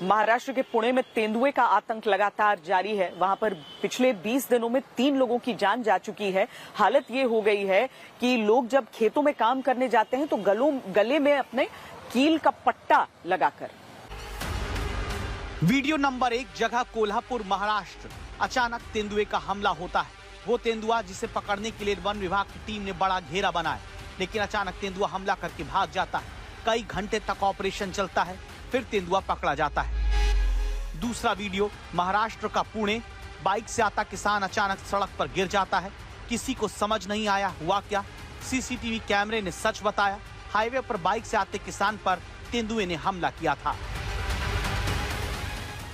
महाराष्ट्र के पुणे में तेंदुए का आतंक लगातार जारी है। वहां पर पिछले 20 दिनों में 3 लोगों की जान जा चुकी है। हालत ये हो गई है कि लोग जब खेतों में काम करने जाते हैं तो गले में अपने कील का पट्टा लगाकर। वीडियो नंबर 1, जगह कोल्हापुर, महाराष्ट्र। अचानक तेंदुए का हमला होता है। वो तेंदुआ जिसे पकड़ने के लिए वन विभाग की टीम ने बड़ा घेरा बनाया, लेकिन अचानक तेंदुआ हमला करके भाग जाता है। कई घंटे तक ऑपरेशन चलता है, फिर तेंदुआ पकड़ा जाता है। दूसरा वीडियो महाराष्ट्र का पुणे। बाइक से आता किसान अचानक सड़क पर गिर जाता है। किसी को समझ नहीं आया हुआ क्या। सीसीटीवी कैमरे ने सच बताया। हाईवे पर बाइक से आते किसान पर तेंदुए ने हमला किया था।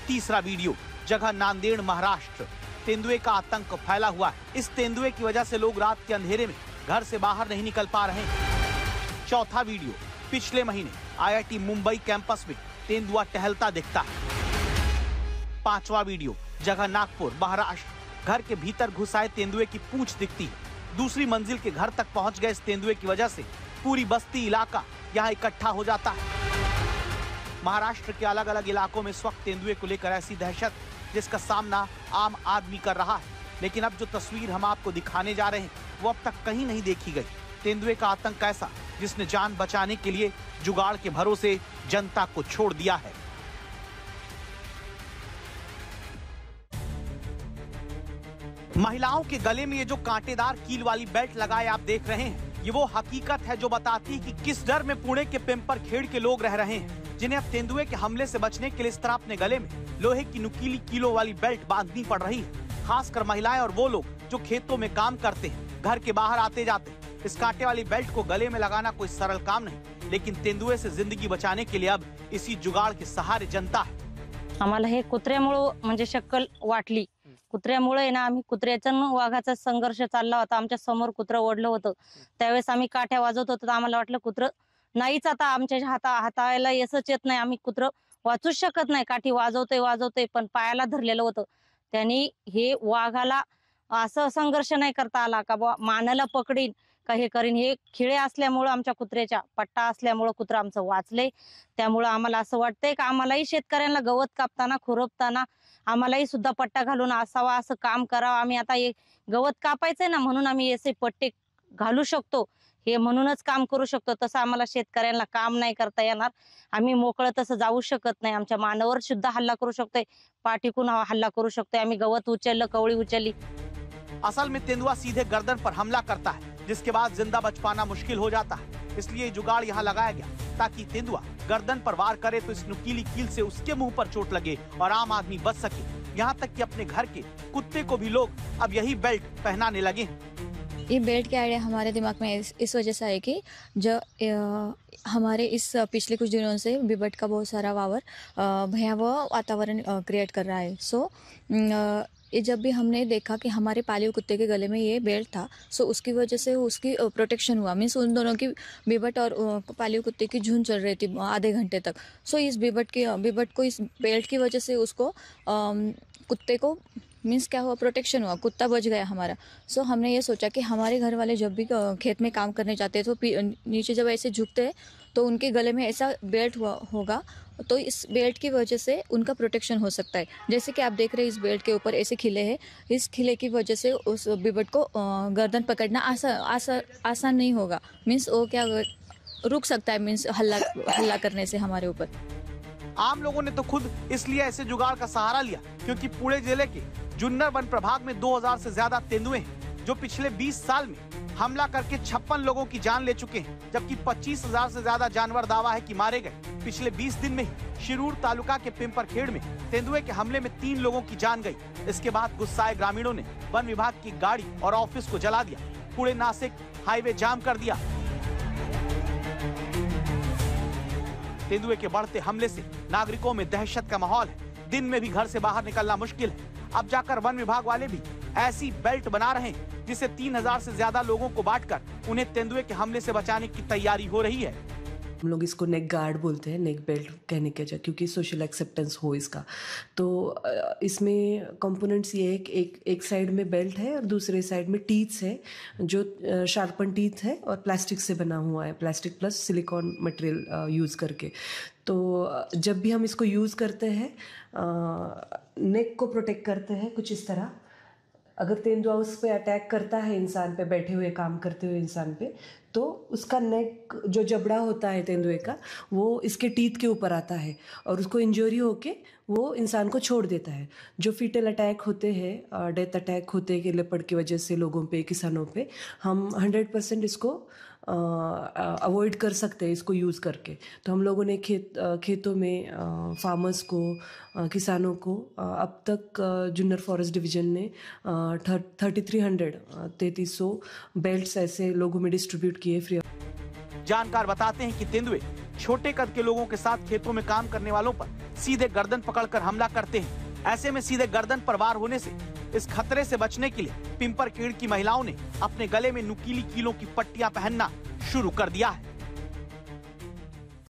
तीसरा वीडियो, जगह नांदेड़, महाराष्ट्र। तेंदुए का आतंक फैला हुआ है। इस तेंदुए की वजह से लोग रात के अंधेरे में घर से बाहर नहीं निकल पा रहे हैं। चौथा वीडियो, पिछले महीने IIT मुंबई कैंपस में तेंदुआ टहलता दिखता है। पांचवा वीडियो, जगह नागपुर, महाराष्ट्र। घर के भीतर घुस आए तेंदुए की पूंछ दिखती है। दूसरी मंजिल के घर तक पहुंच गए इस तेंदुए की वजह से पूरी बस्ती इलाका यहाँ इकट्ठा हो जाता है। महाराष्ट्र के अलग अलग इलाकों में इस वक्त तेंदुए को लेकर ऐसी दहशत जिसका सामना आम आदमी कर रहा है। लेकिन अब जो तस्वीर हम आपको दिखाने जा रहे हैं वो अब तक कहीं नहीं देखी गई। तेंदुए का आतंक ऐसा जिसने जान बचाने के लिए जुगाड़ के भरोसे जनता को छोड़ दिया है। महिलाओं के गले में ये जो कांटेदार कील वाली बेल्ट लगाए आप देख रहे हैं, ये वो हकीकत है जो बताती है कि किस डर में पुणे के पिंपरखेड़ के लोग रह रहे हैं, जिन्हें अब तेंदुए के हमले से बचने के लिए इस तरह अपने गले में लोहे की नुकीली कीलों वाली बेल्ट बांधनी पड़ रही है। खासकर महिलाएं और वो लोग जो खेतों में काम करते हैं, घर के बाहर आते जाते। इस कांटे वाली बेल्ट को गले में लगाना कोई सरल काम नहीं, लेकिन तेंदुए से जिंदगी बचाने के लिए अब इसी जुगाड़ के सहारे जनता है। आम्हाला हे कुत्र्यामुळे म्हणजे शक्कल वाटली। कुत्र्यामुळे ना आम्ही कुत्र्याचा वाघाचा संघर्ष चालला होता। आमच्या समोर कुत्रं ओढलं होतं, त्यावेळेस आम्ही काठ्या वाजवत होतो, आम्हाला वाटलं कुत्रं नाहीच आता आमच्या हाताळायला यसच येत नाही, आम्ही कुत्रं वाचूच शकत नाही। काठी वाजवतोय पण पायाला धरलेलं होतं। त्यांनी हे वाघाला असं संघर्ष नाही करता आला का मानाला पकडीन का हे करीन। हे खिळे असल्यामुळे आमच्या कुत्र्याच्या पट्टा असल्यामुळे कुत्रा आमचं वाचले। त्यामुळे आम्हाला असं वाटतंय का आम्हालाही शेतकऱ्यांना गवत कापताना खुरपताना आम्हालाही सुद्धा पट्टा घालून असावा, असं काम करावं। आम्ही आता हे गवत कापायचंय ना म्हणून आम्ही असे पट्टे घालू शकतो, हे म्हणूनच काम करू शकतो। तसं आम्हाला शेतकऱ्यांना काम नाही करता येणार। आम्ही मोकळं तसं जाऊ शकत नाही। आमच्या मानावर सुद्धा हल्ला करू शकतोय, पाठीकून हल्ला करू शकतोय। आम्ही गवत उचललं, कवळी उचलली। असल में तेंदुआ सीधे गर्दन पर हमला करता है, जिसके बाद जिंदा बच पाना मुश्किल हो जाता है। इसलिए जुगाड़ यहाँ लगाया गया ताकि तेंदुआ गर्दन पर वार करे तो इस नुकीली कील से उसके मुंह पर चोट लगे और आम आदमी बच सके। यहाँ तक कि अपने घर के कुत्ते को भी लोग अब यही बेल्ट पहनाने लगे हैं। ये बेल्ट की आइडिया हमारे दिमाग में इस वजह से है कि जो हमारे इस पिछले कुछ दिनों से बिबट का बहुत सारा भयावह वातावरण क्रिएट कर रहा है। सो ये जब भी हमने देखा कि हमारे पाले कुत्ते के गले में ये बेल्ट था, सो उसकी वजह से उसकी प्रोटेक्शन हुआ। मीन्स उन दोनों की बिबट और पाले कुत्ते की झुंड चल रही थी आधे घंटे तक। सो इस बिबट को इस बेल्ट की वजह से उसको कुत्ते को मीन्स क्या हुआ, प्रोटेक्शन हुआ, कुत्ता बच गया हमारा। सो हमने ये सोचा कि हमारे घर वाले जब भी खेत में काम करने जाते हैं तो नीचे जब ऐसे झुकते हैं तो उनके गले में ऐसा बेल्ट होगा, तो इस बेल्ट की वजह से उनका प्रोटेक्शन हो सकता है। जैसे कि आप देख रहे हैं इस बेल्ट के ऊपर ऐसे खिले हैं, इस खिले की वजह से उस बिबट को गर्दन पकड़ना आसान नहीं होगा। मीन्स वो क्या रुक सकता है, मीन्स हल्ला करने से हमारे ऊपर। आम लोगों ने तो खुद इसलिए ऐसे जुगाड़ का सहारा लिया क्योंकि पुणे जिले के जुन्नर वन प्रभाग में 2000 से ज्यादा तेंदुए हैं जो पिछले 20 साल में हमला करके 56 लोगों की जान ले चुके हैं, जबकि 25,000 से ज्यादा जानवर दावा है कि मारे गए। पिछले 20 दिन में ही शिरूर तालुका के पिंपरखेड़ में तेंदुए के हमले में 3 लोगों की जान गई। इसके बाद गुस्साए ग्रामीणों ने वन विभाग की गाड़ी और ऑफिस को जला दिया। पुणे नासिक हाईवे जाम कर दिया। तेंदुए के बढ़ते हमले से नागरिकों में दहशत का माहौल है। दिन में भी घर से बाहर निकलना मुश्किल है। अब जाकर वन विभाग वाले भी ऐसी बेल्ट बना रहे हैं जिसे 3000 से ज्यादा लोगों को बांटकर उन्हें तेंदुए के हमले से बचाने की तैयारी हो रही है। हम लोग इसको नेक गार्ड बोलते हैं, नेक बेल्ट कहने के वजह, क्योंकि सोशल एक्सेप्टेंस हो इसका। तो इसमें कंपोनेंट्स ये है कि एक साइड में बेल्ट है और दूसरे साइड में टीथ्स है, जो शार्पन टीथ है और प्लास्टिक से बना हुआ है, plastic plus silicon material use करके। तो जब भी हम इसको यूज़ करते हैं, नेक को प्रोटेक्ट करते हैं कुछ इस तरह। अगर तेंदुआ उस पे अटैक करता है इंसान पे, बैठे हुए काम करते हुए इंसान पे, तो उसका नेक जो जबड़ा होता है तेंदुए का, वो इसके टीथ के ऊपर आता है और उसको इंजरी होके वो इंसान को छोड़ देता है। जो फीटल अटैक होते हैं, डेथ अटैक होते हैं लेपर्ड की वजह से लोगों पे, किसानों पे, हम 100% इसको अवॉइड कर सकते हैं इसको यूज़ करके। तो हम लोगों ने खेतों में फार्मर्स को, किसानों को अब तक जुन्नर फॉरेस्ट डिवीज़न ने 3300 बेल्ट्स ऐसे लोगों में डिस्ट्रीब्यूट किए फ्री। जानकार बताते हैं कि तेंदुए छोटे कद के लोगों के साथ खेतों में काम करने वालों पर सीधे गर्दन पकड़कर हमला करते हैं। ऐसे में सीधे गर्दन पर वार होने से इस खतरे से बचने के लिए पिंपरखेड़ की महिलाओं ने अपने गले में नुकीली कीलों की पट्टियां पहनना शुरू कर दिया है।